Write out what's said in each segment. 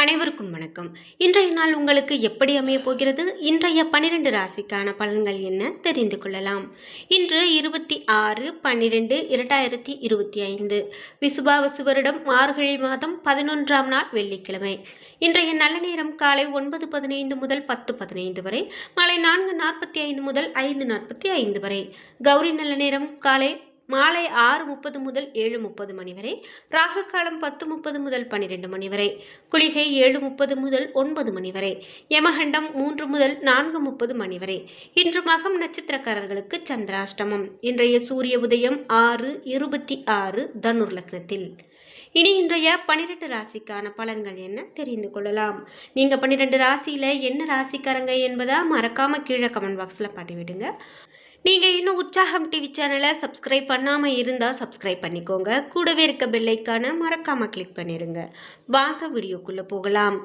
அனைவருக்கும் வணக்கம். இன்றைய நாள் உங்களுக்கு எப்படி அமைய போகிறது? இன்றைய 12 ராசிக்கான பலன்கள் என்ன தெரிந்து கொள்ளலாம். இன்று 26/12/2025 விசுவாவசு வருடம் மார்கழி மாதம் 11ஆம் நாள் வெள்ளிக்கிழமை. இன்றைய நல்ல நேரம் காலை 9:15 முதல் 10:15 வரை, மாலை 4:45 முதல் 5:45 வரை. கௌரி நல்ல நேரம் மாலை 6:30 முதல் 7:30 மணி வரை. ராகு காலம் 10:30 முதல் 12 மணி வரை. குளிகை 7:30 முதல் 9 மணி வரை. யமகண்டம் 3 முதல் 4:30 மணி வரை. இன்று மகம் நட்சத்திரக்காரர்களுக்கு சந்திராஷ்டமம். இன்றைய சூரிய உதயம் 6:26 தனுர் லக்னத்தில். இனி இன்றைய 12 ராசிக்கான பலன்கள் என்ன தெரிந்து கொள்ளலாம். நீங்க 12 ராசியில என்ன ராசிக்காரங்க என்பதை மறக்காம கீழே கமெண்ட் பாக்ஸ்ல பதிவிடுங்க. நீங்கள் இன்னும் உற்சாகம் டிவி சேனலை சப்ஸ்கிரைப் பண்ணாமல் இருந்தால் சப்ஸ்கிரைப் பண்ணிக்கோங்க. கூடவே இருக்க பெல் ஐக்கானை மறக்காமல் கிளிக் பண்ணிடுங்க. வாங்க வீடியோக்குள்ளே போகலாம்.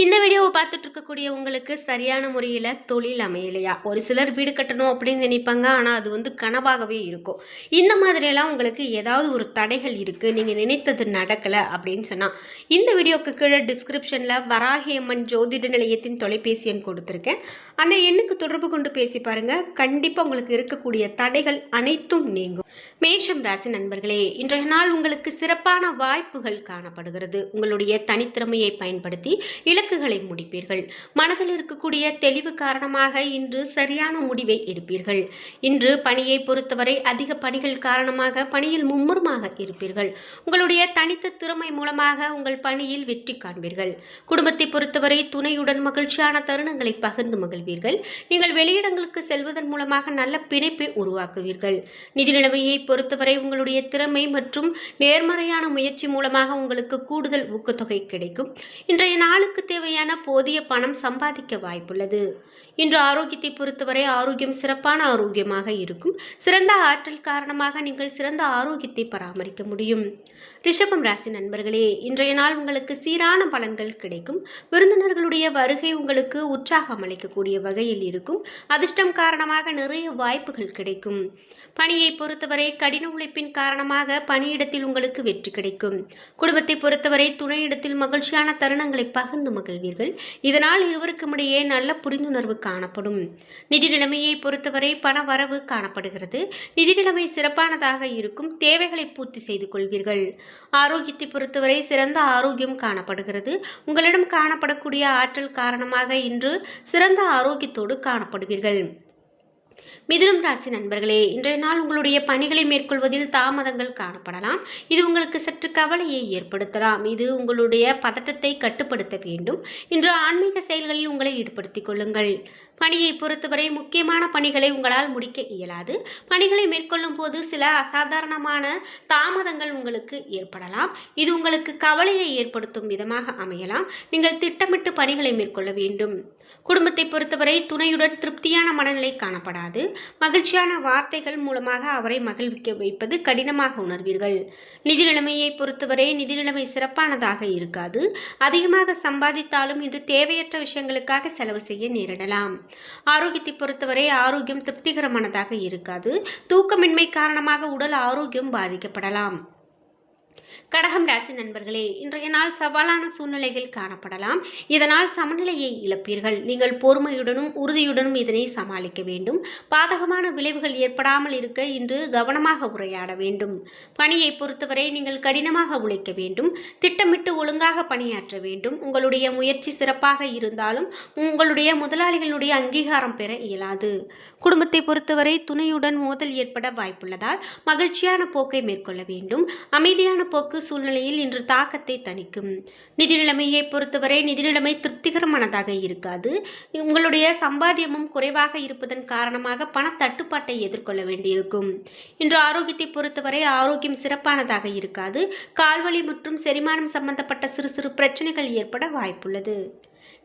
இந்த வீடியோவை பார்த்துட்டு இருக்கக்கூடிய உங்களுக்கு சரியான முறையில் தொழில் அமையலையா? ஒரு சிலர் வீடு கட்டணும் அப்படின்னு நினைப்பாங்க, ஆனால் அது கனவாகவே இருக்கும். இந்த மாதிரியெல்லாம் உங்களுக்கு ஏதாவது ஒரு தடைகள் இருக்குது, நீங்கள் நினைத்தது நடக்கலை அப்படின்னு சொன்னால் இந்த வீடியோக்கு கீழே டிஸ்கிரிப்ஷனில் வராகி அம்மன் ஜோதிட நிலையத்தின் தொலைபேசி எண் கொடுத்துருக்கேன். அந்த எண்ணுக்கு தொடர்பு கொண்டு பேசி பாருங்கள். கண்டிப்பாக உங்களுக்கு இருக்கக்கூடிய தடைகள் அனைத்தும் நீங்கும். மேஷம் ராசி நண்பர்களே, இன்றைய நாள் உங்களுக்கு சிறப்பான வாய்ப்புகள் காணப்படுகிறது. உங்களுடைய தனித்திறமையை பயன்படுத்தி இலக்குகளை முடிப்பீர்கள். மனதில் இருக்கக்கூடிய தெளிவு காரணமாக இன்று சரியான முடிவை எடுப்பீர்கள். இன்று பணியை பொறுத்தவரை அதிக பணிகள் காரணமாக பணியில் மும்முரமாக இருப்பீர்கள். உங்களுடைய தனித்த திறமை மூலமாக உங்கள் பணியில் வெற்றி காண்பீர்கள். குடும்பத்தை பொறுத்தவரை துணையுடன் மகிழ்ச்சியான தருணங்களை பகிர்ந்து மகிழ்வீர்கள். நீங்கள் வெளியிடங்களுக்கு செல்வதன் மூலமாக நல்ல பிணைப்பை உருவாக்குவீர்கள். நிதி நிலைமையை பொறுத்தவரை உங்களுடைய திறமை மற்றும் நேர்மறையான முயற்சி மூலமாக உங்களுக்கு கூடுதல் ஊக்கத்தொகை கிடைக்கும். இன்றைய நாளுக்கு தேவையான போதிய பணம் சம்பாதிக்க வாய்ப்புள்ளது. இன்று ஆரோக்கியத்தை பொறுத்தவரை ஆரோக்கியம் சிறப்பான ஆரோக்கியமாக இருக்கும். சிறந்த ஆற்றல் காரணமாக நீங்கள் சிறந்த ஆரோக்கியத்தை பராமரிக்க முடியும். ரிஷபம் ராசி நண்பர்களே, இன்றைய நாள் உங்களுக்கு சீரான பலன்கள் கிடைக்கும். விருந்தினர்களுடைய வருகை உங்களுக்கு உற்சாகம் அளிக்கக்கூடிய வகையில் இருக்கும். அதிர்ஷ்டம் காரணமாக நிறைய வாய்ப்புகள் கிடைக்கும். பணியை பொறுத்தவரை கடின உழைப்பின் காரணமாக பணியிடத்தில் உங்களுக்கு வெற்றி கிடைக்கும். குடும்பத்தை பொறுத்தவரை துணையிடத்தில் மகிழ்ச்சியான தருணங்களை பகிர்ந்து மகிழ்வீர்கள். இதனால் இருவருக்கும் இடையே நல்ல புரிந்துணர்வு காணப்படும். நிதி நிலைமையை பொறுத்தவரை பண வரவு காணப்படுகிறது. நிதி நிலைமை சிறப்பானதாக இருக்கும். தேவைகளை பூர்த்தி செய்து கொள்வீர்கள். ஆரோக்கியத்தை பொறுத்தவரை சிறந்த ஆரோக்கியம் காணப்படுகிறது. உங்களிடம் காணப்படக்கூடிய ஆற்றல் காரணமாக இன்று சிறந்த ஆரோக்கியத்தோடு காணப்படுவீர்கள். மிதுனம் ராசி நண்பர்களே, இன்றைய நாள் உங்களுடைய பணிகளை மேற்கொள்வதில் தாமதங்கள் காணப்படலாம். இது உங்களுக்கு சற்று கவலையை ஏற்படுத்தலாம். இது உங்களுடைய பதட்டத்தை கட்டுப்படுத்த வேண்டும். இன்று ஆன்மீக செயல்களில் உங்களை ஈடுபடுத்திக் கொள்ளுங்கள். பணியை பொறுத்தவரை முக்கியமான பணிகளை உங்களால் முடிக்க இயலாது. பணிகளை மேற்கொள்ளும் போது சில அசாதாரணமான தாமதங்கள் உங்களுக்கு ஏற்படலாம். இது உங்களுக்கு கவலையை ஏற்படுத்தும் விதமாக அமையலாம். நீங்கள் திட்டமிட்டு பணிகளை மேற்கொள்ள வேண்டும். குடும்பத்தை பொறுத்தவரை துணையுடன் திருப்தியான மனநிலை காணப்படாது. மகிழ்ச்சியான வார்த்தைகள் மூலமாக அவரை மகிழ்விக்க வைப்பது கடினமாக உணர்வீர்கள். நிதி நிலைமையை பொறுத்தவரை நிதி நிலைமை சிறப்பானதாக இருக்காது. அதிகமாக சம்பாதித்தாலும் இன்று தேவையற்ற விஷயங்களுக்காக செலவு செய்ய நேரிடலாம். ஆரோக்கியத்தை பொறுத்தவரை ஆரோக்கியம் திருப்திகரமானதாக இருக்காது. தூக்கமின்மை காரணமாக உடல் ஆரோக்கியம் பாதிக்கப்படலாம். கடகம் ராசி நண்பர்களே, இன்றைய நாள் சவாலான சூழ்நிலைகள் காணப்படலாம். இதனால் சமநிலையை இழப்பீர்கள். நீங்கள் பொறுமையுடனும் உறுதியுடனும் இதனை சமாளிக்க வேண்டும். பாதகமான விளைவுகள் ஏற்படாமல் இருக்க இன்று கவனமாக உரையாட வேண்டும். பணியை பொறுத்தவரை நீங்கள் கடினமாக உழைக்க வேண்டும். திட்டமிட்டு ஒழுங்காக பணியாற்ற வேண்டும். உங்களுடைய முயற்சி சிறப்பாக இருந்தாலும் உங்களுடைய முதலாளிகளுடைய அங்கீகாரம் பெற இயலாது. குடும்பத்தை பொறுத்தவரை துணையுடன் மோதல் ஏற்பட வாய்ப்புள்ளதால் மகிழ்ச்சியான போக்கை மேற்கொள்ள வேண்டும். அமைதியான போக்கு சூழ்நிலையில் இன்று தாக்கத்தை தணிக்கும். நிதி நிலைமையை பொறுத்தவரை நிதி நிலைமை திருப்திகரமானதாக இருக்காது. உங்களுடைய சம்பாத்தியமும் குறைவாக இருப்பதன் காரணமாக பண தட்டுப்பாட்டை எதிர்கொள்ள வேண்டியிருக்கும். இன்று ஆரோக்கியத்தை பொறுத்தவரை ஆரோக்கியம் சிறப்பானதாக இருக்காது. கால்வலி மற்றும் செரிமானம் சம்பந்தப்பட்ட சிறு சிறு பிரச்சனைகள் ஏற்பட வாய்ப்புள்ளது.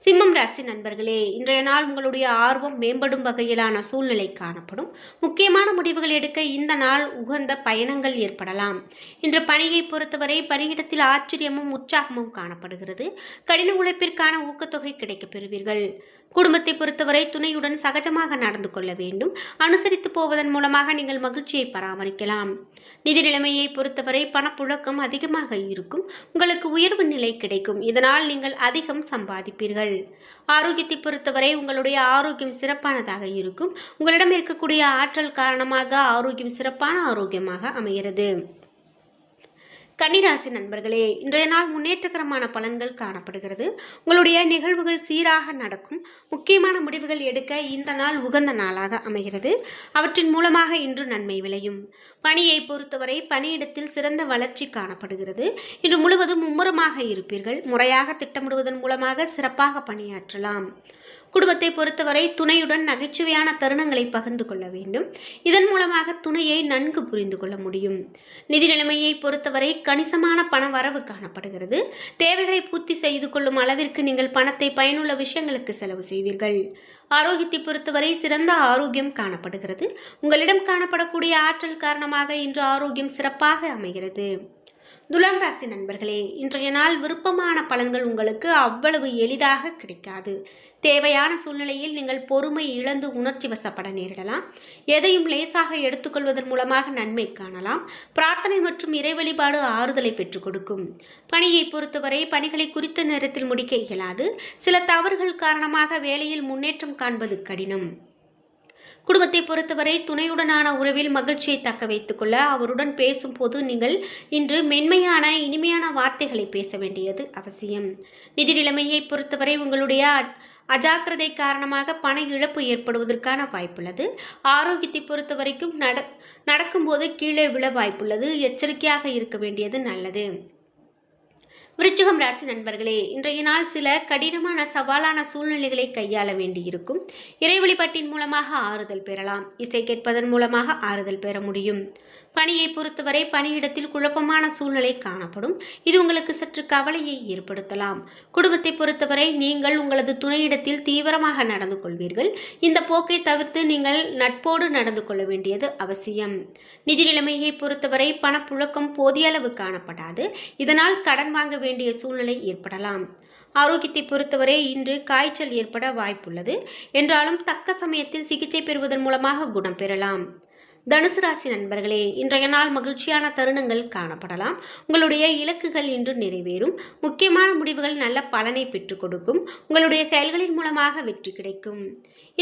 சிம்மம் ராசி நண்பர்களே, இன்றைய நாள் உங்களுடைய ஆர்வம் மேம்படும் வகையிலான சூழ்நிலை காணப்படும். முக்கியமான முடிவுகள் எடுக்க இந்த நாள் உகந்த பயணங்கள் ஏற்படலாம். இன்று பணியை பொறுத்தவரை பணியிடத்தில் ஆச்சரியமும் உற்சாகமும் காணப்படுகிறது. கடின உழைப்பிற்கான ஊக்கத்தொகை கிடைக்கப் பெறுவீர்கள். குடும்பத்தை பொறுத்தவரை துணையுடன் சகஜமாக நடந்து கொள்ள வேண்டும். அனுசரித்து போவதன் மூலமாக நீங்கள் மகிழ்ச்சியை பராமரிக்கலாம். நிதி நிலைமையை பொறுத்தவரை பணப்புழக்கம் அதிகமாக இருக்கும். உங்களுக்கு உயர்வு நிலை கிடைக்கும். இதனால் நீங்கள் அதிகம் சம்பாதிப்பீர்கள். ஆரோக்கியத்தை பொறுத்தவரை உங்களுடைய ஆரோக்கியம் சிறப்பானதாக இருக்கும். உங்களிடம் இருக்கக்கூடிய ஆற்றல் காரணமாக ஆரோக்கியம் சிறப்பான ஆரோக்கியமாக அமைகிறது. கன்னிராசி நண்பர்களே, இன்றைய நாள் முன்னேற்றகரமான பலன்கள் காணப்படுகிறது. உங்களுடைய நிகழ்வுகள் சீராக நடக்கும். முக்கியமான முடிவுகள் எடுக்க இந்த நாள் உகந்த நாளாக அமைகிறது. அவற்றின் மூலமாக இன்று நன்மை விளையும். பணியை பொறுத்தவரை பணியிடத்தில் சிறந்த வளர்ச்சி காணப்படுகிறது. இன்று முழுவதும் மும்முரமாக இருப்பீர்கள். முறையாக திட்டமிடுவதன் மூலமாக சிறப்பாக பணியாற்றலாம். குடும்பத்தை பொறுத்தவரை துணையுடன் நகைச்சுவையான தருணங்களை பகிர்ந்து கொள்ள வேண்டும். இதன் மூலமாக துணையை நன்கு புரிந்து கொள்ள முடியும். நிதி நிலைமையை பொறுத்தவரை கணிசமான பண வரவு காணப்படுகிறது. தேவைகளை பூர்த்தி செய்து கொள்ளும் அளவிற்கு நீங்கள் பணத்தை பயனுள்ள விஷயங்களுக்கு செலவு செய்வீர்கள். ஆரோக்கியத்தை பொறுத்தவரை சிறந்த ஆரோக்கியம் காணப்படுகிறது. உங்களிடம் காணப்படக்கூடிய ஆற்றல் காரணமாக இன்று ஆரோக்கியம் சிறப்பாக அமைகிறது. துலாம் ராசி நண்பர்களே, இன்றைய நாள் விருப்பமான பலன்கள் உங்களுக்கு அவ்வளவு எளிதாக கிடைக்காது. தேவையான சூழ்நிலையில் நீங்கள் பொறுமை இழந்து உணர்ச்சி வசப்பட நேரிடலாம். எதையும் லேசாக எடுத்துக்கொள்வதன் மூலமாக நன்மை காணலாம். பிரார்த்தனை மற்றும் இறை வழிபாடு ஆறுதலை பெற்றுக் கொடுக்கும். பணியை பொறுத்தவரை பணிகளை குறித்த நேரத்தில் முடிக்க இயலாது. சில தவறுகள் காரணமாக வேலையில் முன்னேற்றம் காண்பது கடினம். குடும்பத்தை பொறுத்தவரை துணையுடனான உறவில் மகிழ்ச்சியை தக்க வைத்துக் கொள்ள அவருடன் பேசும்போது நீங்கள் இன்று மென்மையான இனிமையான வார்த்தைகளை பேச வேண்டியது அவசியம். நிதி நிலைமையை பொறுத்தவரை உங்களுடைய அஜாக்கிரதை காரணமாக பண இழப்பு ஏற்படுவதற்கான வாய்ப்புள்ளது. ஆரோக்கியத்தை பொறுத்த வரைக்கும் நடக்கும்போது கீழே விழ வாய்ப்புள்ளது. எச்சரிக்கையாக இருக்க வேண்டியது நல்லது. விருச்சிகம் ராசி நண்பர்களே, இன்றைய நாள் சில கடினமான சவாலான சூழ்நிலைகளை கையாள வேண்டியிருக்கும். இறை வழிபாட்டின் மூலமாக ஆறுதல் பெறலாம். இசை கேட்பதன் மூலமாக ஆறுதல் பெற முடியும். பணியை பொறுத்தவரை பணியிடத்தில் குழப்பமான சூழ்நிலை காணப்படும். இது உங்களுக்கு சற்று கவலையை ஏற்படுத்தலாம். குடும்பத்தை பொறுத்தவரை நீங்கள் உங்களது துணையிடத்தில் தீவிரமாக நடந்து கொள்வீர்கள். இந்த போக்கை தவிர்த்து நீங்கள் நட்போடு நடந்து கொள்ள வேண்டியது அவசியம். நிதி நிலைமையை பொறுத்தவரை பணப்புழக்கம் போதிய அளவு காணப்படாது. இதனால் கடன் வாங்க வேண்டிய சூழ்நிலை ஏற்படலாம். ஆரோக்கியத்தை பொறுத்தவரை இன்று காய்ச்சல் ஏற்பட வாய்ப்புள்ளது. என்றாலும் தக்க சமயத்தில் சிகிச்சை பெறுவதன் மூலமாக குணம் பெறலாம். தனுசு ராசி நண்பர்களே, இன்றைய நாள் மகிழ்ச்சியான தருணங்கள் காணப்படலாம். உங்களுடைய இலக்குகள் இன்று நிறைவேறும். முக்கியமான முடிவுகள் நல்ல பலனை பெற்றுக் கொடுக்கும். உங்களுடைய செயல்களின் மூலமாக வெற்றி கிடைக்கும்.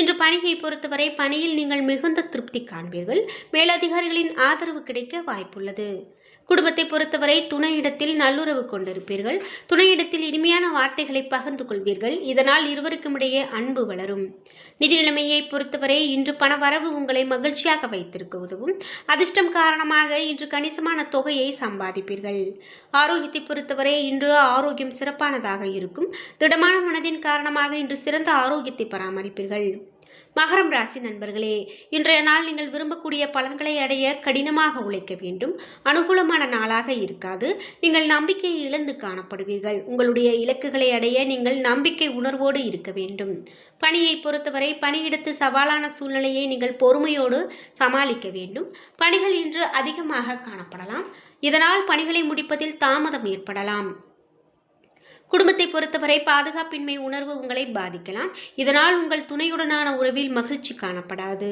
இன்று பணியை பொறுத்தவரை பணியில் நீங்கள் மிகுந்த திருப்தி காண்பீர்கள். மேலதிகாரிகளின் ஆதரவு கிடைக்க வாய்ப்புள்ளது. குடும்பத்தை பொறுத்தவரை துணையிடத்தில் நல்லுறவு கொண்டிருப்பீர்கள். துணையிடத்தில் இனிமையான வார்த்தைகளை பகிர்ந்து கொள்வீர்கள். இதனால் இருவருக்கும் இடையே அன்பு வளரும். நிதி நிலைமையை பொறுத்தவரை இன்று பண வரவு உங்களை மகிழ்ச்சியாக வைத்திருக்க உதவும். அதிர்ஷ்டம் காரணமாக இன்று கணிசமான தொகையை சம்பாதிப்பீர்கள். ஆரோக்கியத்தை பொறுத்தவரை இன்று ஆரோக்கியம் சிறப்பானதாக இருக்கும். திடமான மனதின் காரணமாக இன்று சிறந்த ஆரோக்கியத்தை பராமரிப்பீர்கள். மகரம் ராசி நண்பர்களே, இன்றைய நாள் நீங்கள் விரும்பக்கூடிய பலன்களை அடைய கடினமாக உழைக்க வேண்டும். அனுகூலமான நாளாக இருக்காது. நீங்கள் நம்பிக்கையை இழந்து காணப்படுவீர்கள். உங்களுடைய இலக்குகளை அடைய நீங்கள் நம்பிக்கை உணர்வோடு இருக்க வேண்டும். பணியை பொறுத்தவரை பணியிடத்து சவாலான சூழ்நிலையை நீங்கள் பொறுமையோடு சமாளிக்க வேண்டும். பணிகள் இன்று அதிகமாக காணப்படலாம். இதனால் பணிகளை முடிப்பதில் தாமதம் ஏற்படலாம். குடும்பத்தை பொறுத்தவரை பாதுகாப்பின்மை உணர்வு உங்களை பாதிக்கலாம். இதனால் உங்கள் துணையுடனான உறவில் மகிழ்ச்சி காணப்படாது.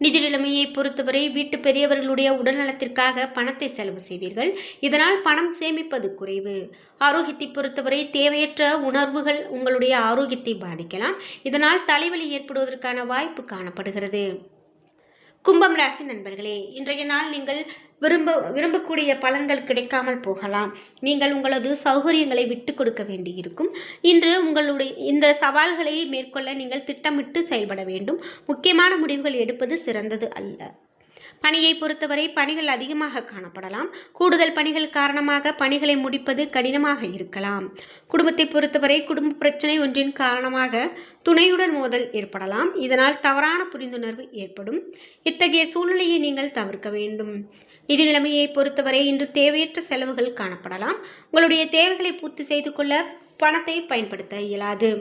நிதி நிலைமையை பொறுத்தவரை வீட்டு பெரியவர்களுடைய உடல்நலத்திற்காக பணத்தை செலவு செய்வீர்கள். இதனால் பணம் சேமிப்பது குறைவு. ஆரோக்கியத்தை பொறுத்தவரை தேவையற்ற உணர்வுகள் உங்களுடைய ஆரோக்கியத்தை பாதிக்கலாம். இதனால் தலைவலி ஏற்படுவதற்கான வாய்ப்பு காணப்படுகிறது. கும்பம் ராசி நண்பர்களே, இன்றைய நாள் நீங்கள் விரும்பக்கூடிய பலன்கள் கிடைக்காமல் போகலாம். நீங்கள் உங்களது சௌகரியங்களை விட்டு கொடுக்க வேண்டியிருக்கும். இன்று உங்களுடைய இந்த சவால்களை மேற்கொள்ள நீங்கள் திட்டமிட்டு செயல்பட வேண்டும். முக்கியமான முடிவுகள் எடுப்பது சிறந்தது அல்ல. பணியை பொறுத்தவரை பணிகள் அதிகமாக காணப்படலாம். கூடுதல் பணிகள் காரணமாக பணிகளை முடிப்பது கடினமாக இருக்கலாம். குடும்பத்தை பொறுத்தவரை குடும்ப பிரச்சனை ஒன்றின் காரணமாக துணையுடன் மோதல் ஏற்படலாம். இதனால் தவறான புரிந்துணர்வு ஏற்படும். இத்தகைய சூழ்நிலையை நீங்கள் தவிர்க்க வேண்டும். நிதி நிலைமையை பொறுத்தவரை இன்று தேவையற்ற செலவுகள் காணப்படலாம். உங்களுடைய தேவைகளை பூர்த்தி செய்து கொள்ள பணத்தை பயன்படுத்த இயலாது.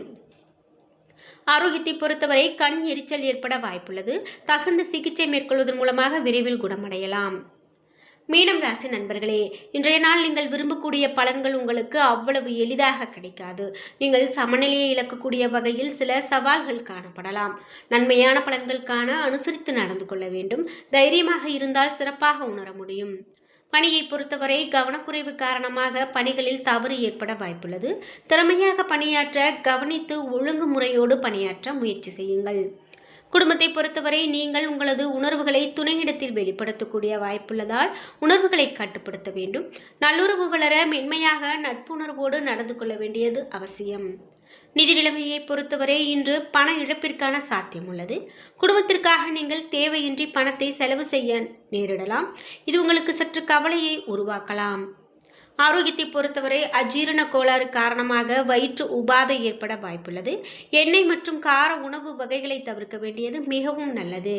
ஆரோக்கியத்தை பொறுத்தவரை கண் எரிச்சல் ஏற்பட வாய்ப்புள்ளது. தகுந்த சிகிச்சை மேற்கொள்வதன் மூலமாக விரைவில் குணமடையலாம். மீனம் ராசி நண்பர்களே, இன்றைய நாள் நீங்கள் விரும்பக்கூடிய பலன்கள் உங்களுக்கு அவ்வளவு எளிதாக கிடைக்காது. நீங்கள் சமநிலையை இழக்கக்கூடிய வகையில் சில சவால்கள் காணப்படலாம். நன்மையான பலன்கள் காண அனுசரித்து நடந்து கொள்ள வேண்டும். தைரியமாக இருந்தால் சிறப்பாக உணர முடியும். பணியை பொறுத்தவரை கவனக்குறைவு காரணமாக பணிகளில் தவறு ஏற்பட வாய்ப்புள்ளது. திறமையாக பணியாற்ற கவனித்து ஒழுங்குமுறையோடு பணியாற்ற முயற்சி செய்யுங்கள். குடும்பத்தை பொறுத்தவரை நீங்கள் உங்களது உணர்வுகளை துணையிடத்தில் வெளிப்படுத்தக்கூடிய வாய்ப்புள்ளதால் உணர்வுகளை கட்டுப்படுத்த வேண்டும். நல்லுறவு வளர மென்மையாக நட்புணர்வோடு நடந்து கொள்ள வேண்டியது அவசியம். நிதி நிலைமையை பொறுத்தவரை இன்று பண இழப்பிற்கான சாத்தியம் உள்ளது. குடும்பத்திற்காக நீங்கள் தேவையின்றி பணத்தை செலவு செய்ய நேரிடலாம். இது உங்களுக்கு சற்று கவலையை உருவாக்கலாம். ஆரோக்கியத்தை பொறுத்தவரை அஜீரண கோளாறு காரணமாக வயிற்று உபாதை ஏற்பட வாய்ப்புள்ளது. எண்ணெய் மற்றும் கார உணவு வகைகளை தவிர்க்க வேண்டியது மிகவும் நல்லது.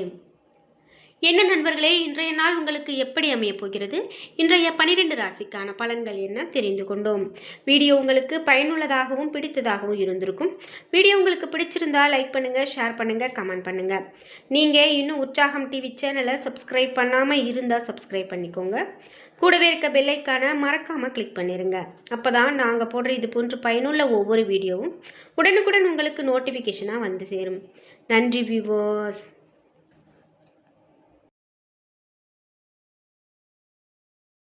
என்ன நண்பர்களே, இன்றைய நாள் உங்களுக்கு எப்படி அமைய போகிறது? இன்றைய 12 ராசிக்கான பலன்கள் என்ன தெரிந்து கொண்டோம். வீடியோ உங்களுக்கு பயனுள்ளதாகவும் பிடித்ததாகவும் இருந்திருக்கும். வீடியோ உங்களுக்கு பிடிச்சிருந்தா லைக் பண்ணுங்க, ஷேர் பண்ணுங்க, கமெண்ட் பண்ணுங்க. நீங்க இன்னும் உற்சாகம் டிவி சேனலை சப்ஸ்கிரைப் பண்ணாம இருந்தா சப்ஸ்கிரைப் பண்ணிக்கோங்க. கூடவே இருக்க பெல் ஐக்கானை மறக்காம கிளிக் பண்ணிருங்க. அப்பதான் நாங்க போடுற இது போன்ற பயனுள்ள ஒவ்வொரு வீடியோவும் உடனுக்குடன் உங்களுக்கு நோட்டிஃபிகேஷனா வந்து சேரும். நன்றி வியூவர்ஸ்.